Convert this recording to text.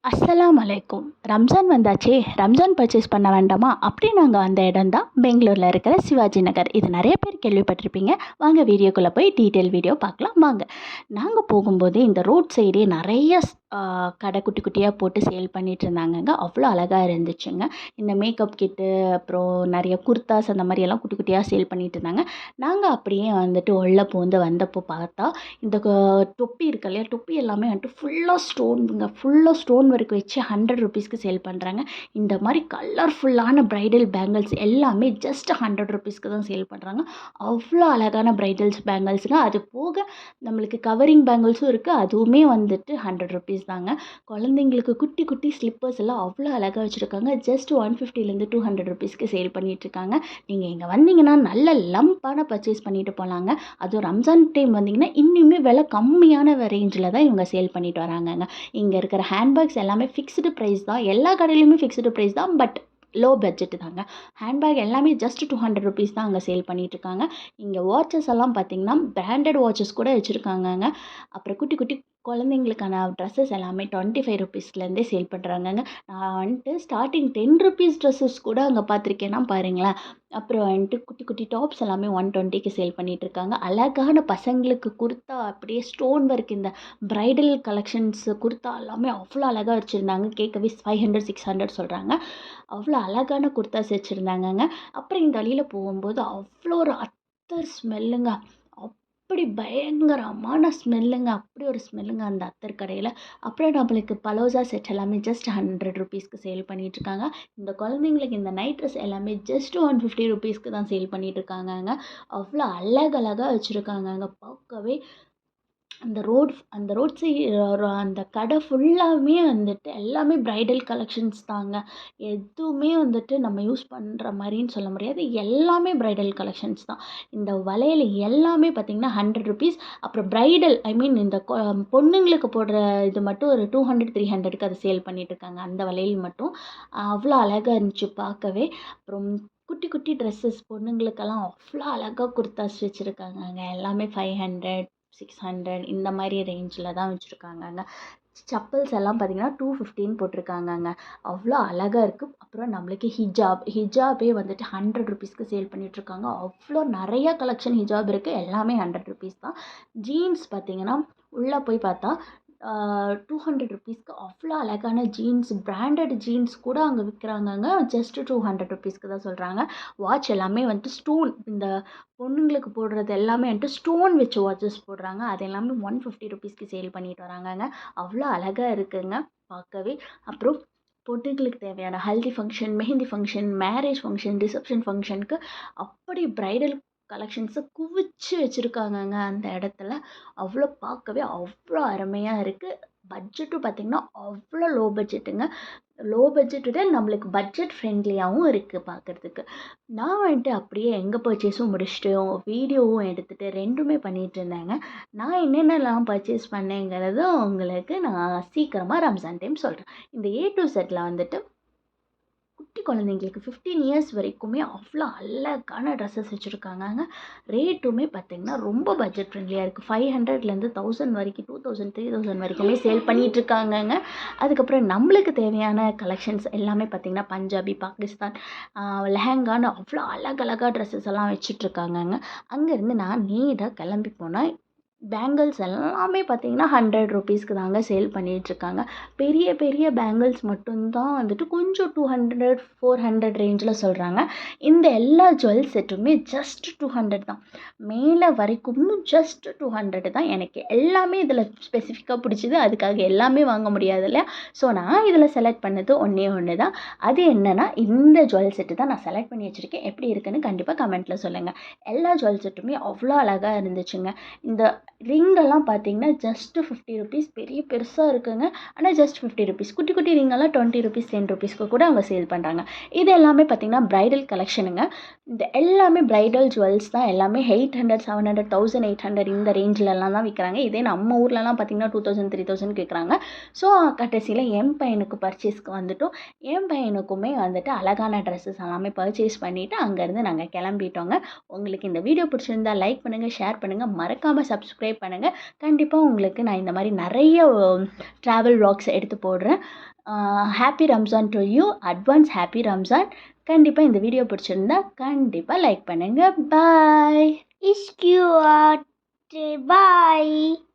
அஸ்ஸலாம் அலைக்கும். ரம்ஜான் வந்தாச்சே, ரம்ஜான் பர்ச்சேஸ் பண்ண வேண்டாமா? அப்படி நாங்கள் வந்த இடம் தான் பெங்களூரில் இருக்கிற சிவாஜி நகர். இது நிறைய பேர் கேள்விப்பட்டிருப்பீங்க. வாங்க வீடியோக்குள்ளே போய் டீட்டெயில் வீடியோ பார்க்கலாம் வாங்க. நாங்கள் போகும்போது இந்த ரோட் சைடே நிறைய கடை குட்டி குட்டியாக போட்டு சேல் பண்ணிட்டு இருந்தாங்கங்க. அவ்வளோ அழகாக இருந்துச்சுங்க. இந்த மேக்கப் கிட்டு, அப்புறம் நிறைய குர்தாஸ் அந்த மாதிரி எல்லாம் குட்டி குட்டியாக சேல் பண்ணிட்டு இருந்தாங்க. நாங்கள் அப்படியே வந்துட்டு உள்ள பூந்து வந்தப்போ பார்த்தா இந்த தொப்பி இருக்கு இல்லையா, தொப்பி எல்லாமே வந்துட்டு ஃபுல்லாக ஸ்டோன் ஒர்க் வச்சு 100 ருபீஸ்க்கு சேல் பண்ணுறாங்க. இந்த மாதிரி கலர்ஃபுல்லான ப்ரைடல் பேங்கிள்ஸ் எல்லாமே ஜஸ்ட் 100 ருபீஸ்க்கு தான் சேல் பண்ணுறாங்க. அவ்வளோ அழகான ப்ரைடல்ஸ் பேங்கிள்ஸுங்க. அது போக நம்மளுக்கு கவரிங் பேங்கிள்ஸும் இருக்குது. அதுவுமே வந்துட்டு 100 ருபீஸ் தாங்க. குழந்தைங்களுக்கு குட்டி குட்டி ஸ்லிப்பர்ஸ் எல்லாம் அவ்வளோ அழகாக வச்சுருக்காங்க. ஜஸ்ட் 150லேருந்து 200 ருபீஸ்க்கு சேல் பண்ணிகிட்ருக்காங்க. நீங்கள் இங்கே வந்தீங்கன்னா நல்ல லம்பான பர்ச்சேஸ் பண்ணிட்டு போகலாங்க. அதுவும் ரம்ஜான் டைம் வந்தீங்கன்னா இன்னுமே விலை கம்மியான ரேஞ்சில் தான் இவங்க சேல் பண்ணிட்டு வராங்கங்க. இங்கே இருக்கிற ஹேண்ட்பேக்ஸ் எல்லாமே ஃபிக்ஸ்டு ப்ரைஸ் தான். எல்லா கடையிலையுமே ஃபிக்ஸ்டு ப்ரைஸ் தான். பட் லோ பட்ஜெட்டு தாங்க. ஹேண்ட்பேக் எல்லாமே ஜஸ்ட் 200 ருபீஸ் தான் அங்கே சேல் பண்ணிகிட்ருக்காங்க. இங்கே வாட்சஸ் எல்லாம் பார்த்திங்கன்னா பிராண்டட் வாட்சஸ் கூட வச்சுருக்காங்கங்க. அப்புறம் குட்டி குட்டி குழந்தைங்களுக்கான ட்ரெஸ்ஸஸ் எல்லாமே 25 ருபீஸ்லேருந்தே சேல் பண்ணுறாங்கங்க. நான் வந்துட்டு ஸ்டார்டிங் 10 ருபீஸ் ட்ரெஸ்ஸஸ் கூட அங்கே பார்த்துருக்கேன்னா பாருங்களேன். அப்புறம் வந்துட்டு குட்டி குட்டி டாப்ஸ் எல்லாமே 120க்கு சேல் பண்ணிகிட்ருக்காங்க. அழகான பசங்களுக்கு குர்த்தா, அப்படியே ஸ்டோன் ஒர்க், இந்த ப்ரைடல் கலெக்ஷன்ஸ் குர்த்தா எல்லாமே அவ்வளோ அழகாக வச்சுருந்தாங்க. கேட்கவே 500 600 சொல்கிறாங்க. அவ்வளோ அழகான குர்த்தாஸ் வச்சுருந்தாங்கங்க. அப்புறம் இந்த வழியில் போகும்போது அவ்வளோ ஒரு அத்தர் ஸ்மெல்லுங்க. அப்படி பயங்கரமான ஸ்மெல்லுங்க. அப்படி ஒரு ஸ்மெல்லுங்க அந்த அத்தர் கடையில். அப்புறம் நம்மளுக்கு பலோசா செட் எல்லாமே ஜஸ்ட் 100 ருபீஸ்க்கு சேல் பண்ணிகிட்ருக்காங்க. இந்த குழந்தைங்களுக்கு இந்த நைட் ட்ரெஸ் எல்லாமே ஜஸ்ட் 150 ருபீஸ்க்கு தான் சேல் பண்ணிகிட்ருக்காங்கங்க. அவ்வளோ அழகழகாக வச்சுருக்காங்கங்க. பார்க்கவே அந்த ரோட் சைடு அந்த கடை ஃபுல்லாமே வந்துட்டு எல்லாமே ப்ரைடல் கலெக்ஷன்ஸ் தாங்க. எதுவுமே வந்துட்டு நம்ம யூஸ் பண்ணுற மாதிரின்னு சொல்ல முடியாது. எல்லாமே ப்ரைடல் கலெக்ஷன்ஸ் தான். இந்த வளையல் எல்லாமே பார்த்திங்கன்னா 100 ருபீஸ். அப்புறம் ப்ரைடல் இந்த பொண்ணுங்களுக்கு போடுற இது மட்டும் ஒரு 200 300க்கு அதை சேல் பண்ணிகிட்ருக்காங்க. அந்த வளையல் மட்டும் அவ்வளோ அழகாக இருந்துச்சு பார்க்கவே. அப்புறம் குட்டி குட்டி ட்ரெஸ்ஸஸ் பொண்ணுங்களுக்கெல்லாம் அவ்வளோ அழகாக குர்தாஸ் வச்சுருக்காங்கங்க. எல்லாமே 500 600 இந்த மாதிரி ரேஞ்சில் தான் வச்சுருக்காங்கங்க. செப்பல்ஸ் எல்லாம் பார்த்திங்கன்னா 215 போட்டிருக்காங்கங்க. அவ்வளோ அழகாக இருக்குது. அப்புறம் நம்மளுக்கு ஹிஜாபே வந்துட்டு 100 ருபீஸ்க்கு சேல் பண்ணிகிட்ருக்காங்க. அவ்வளோ நிறையா கலெக்ஷன் ஹிஜாப் இருக்குது. எல்லாமே 100 ருபீஸ் தான். ஜீன்ஸ் பார்த்திங்கன்னா உள்ளே போய் பார்த்தா 200 ருபீஸ்க்கு அவ்வளோ அழகான ஜீன்ஸ், பிராண்டட் ஜீன்ஸ் கூட அங்கே விற்கிறாங்கங்க. ஜஸ்ட் 200 ருபீஸ்க்கு தான் சொல்கிறாங்க. வாட்ச் எல்லாமே வந்துட்டு ஸ்டோன், இந்த பொண்ணுங்களுக்கு போடுறது எல்லாமே வந்துட்டு ஸ்டோன் வச்ச வாட்சஸ் போடுறாங்க. அது எல்லாமே 150 ருபீஸ்க்கு சேல் பண்ணிட்டு வராங்கங்க. அவ்வளோ அழகாக இருக்குங்க பார்க்கவே. அப்புறம் பொண்ணுங்களுக்கு தேவையான haldi function, mehndi function, marriage function, reception ஃபங்க்ஷனுக்கு அப்படி ப்ரைடல் கலெக்ஷன்ஸை குவிச்சு வச்சுருக்காங்கங்க அந்த இடத்துல. அவ்வளோ பார்க்கவே அவ்வளோ அருமையாக இருக்குது. பட்ஜெட்டும் பார்த்திங்கன்னா அவ்வளோ லோ பட்ஜெட்டுங்க. லோ பட்ஜெட் விட நம்மளுக்கு பட்ஜெட் ஃப்ரெண்ட்லியாகவும் இருக்குது பார்க்குறதுக்கு. நான் வந்துட்டு அப்படியே எங்கள் பர்ச்சேஸும் முடிச்சுட்டு வீடியோவும் எடுத்துகிட்டு ரெண்டுமே பண்ணிகிட்டு இருந்தேங்க. நான் என்னென்னலாம் பர்ச்சேஸ் பண்ணேங்கிறது உங்களுக்கு நான் சீக்கிரமாக ரம்ஜான் டைம் சொல்கிறேன். இந்த A to Zல வந்துட்டு குட்டி குழந்தைங்களுக்கு 15 இயர்ஸ் வரைக்குமே அவ்வளோ அழகான ட்ரெஸ்ஸஸ் வச்சுருக்காங்கங்க. ரேட்டுமே பார்த்திங்கன்னா ரொம்ப பட்ஜெட் ஃப்ரெண்ட்லியாக இருக்குது. 500லேருந்து 1000 வரைக்கும், 2000 3000 வரைக்குமே சேல் பண்ணிகிட்ருக்காங்கங்க. அதுக்கப்புறம் நம்மளுக்கு தேவையான கலெக்ஷன்ஸ் எல்லாமே பார்த்திங்கன்னா பஞ்சாபி, பாகிஸ்தான் லெஹங்கான்னு அவ்வளோ அழகழகாக ட்ரெஸ்ஸஸ் எல்லாம் வச்சிட்ருக்காங்கங்க. அங்கேருந்து நான் நேராக கிளம்பி போனேன். பேங்கிள்ஸ் எல்லாமே பார்த்திங்கன்னா 100 ருபீஸ்க்கு தாங்க சேல் பண்ணிகிட்ருக்காங்க. பெரிய பெரிய பேங்கிள்ஸ் மட்டும்தான் வந்துட்டு கொஞ்சம் 200 400 ரேஞ்சில் சொல்கிறாங்க. இந்த எல்லா ஜுவல் செட்டுமே ஜஸ்ட் 200 தான். மேலே வரைக்கும் ஜஸ்ட் 200 தான். எனக்கு எல்லாமே இதில் ஸ்பெசிஃபிக்காக பிடிச்சிது. அதுக்காக எல்லாமே வாங்க முடியாது இல்லையா? ஸோ நான் இதில் செலக்ட் பண்ணது ஒன்று தான். அது என்னென்னா இந்த ஜுவல் செட்டு தான் நான் செலக்ட் பண்ணி வச்சுருக்கேன். எப்படி இருக்குன்னு கண்டிப்பாக கமெண்ட்டில் சொல்லுங்கள். எல்லா ஜுவல் செட்டுமே அவ்வளோ அழகாக இருந்துச்சுங்க. இந்த ரிங்கெல்லாம் பார்த்தீங்கன்னா ஜஸ்ட் 50 ருபீஸ். பெருசாக இருக்குங்க. ஆனால் ஜஸ்ட் 50 ருபீஸ். குட்டி குட்டி ரிங்கெல்லாம் 20 ருபீஸ் 10 ருபீஸ்க்கு கூட அவங்க சேல் பண்ணுறாங்க. இது எல்லாமே பார்த்திங்கன்னா ப்ரைடல் கலெக்ஷனுங்க. இந்த எல்லாமே ப்ரைடல் ஜுவல்ஸ் தான். எல்லாமே 800 700 1800 இந்த ரேஞ்சிலலாம் தான் விற்கிறாங்க. இதே நம்ம ஊர்லலாம் பார்த்திங்கன்னா 2000 3000 கேட்குறாங்க. ஸோ கடைசியில் என் பையனுக்கு பர்ச்சேஸ்க்கு வந்துட்டோம். என் பையனுக்குமே வந்துட்டு அழகான ட்ரெஸ்ஸஸ் எல்லாமே பர்ச்சேஸ் பண்ணிவிட்டு அங்கேருந்து நாங்கள் கிளம்பிட்டோங்க. உங்களுக்கு இந்த வீடியோ பிடிச்சிருந்தா லைக் பண்ணுங்கள், ஷேர் பண்ணுங்கள், மறக்காமல் சப்ஸ்கிரைப் சப்ஸ்கிரைப் பண்ணுங்கள். கண்டிப்பாக உங்களுக்கு நான் இந்த மாதிரி நிறைய ட்ராவல் vlogs எடுத்து போடுறேன். Happy Ramzan to you. Advance happy Ramzan. கண்டிப்பாக இந்த வீடியோ பிடிச்சிருந்தா கண்டிப்பாக லைக் பண்ணுங்கள். பாய். Is you are bye.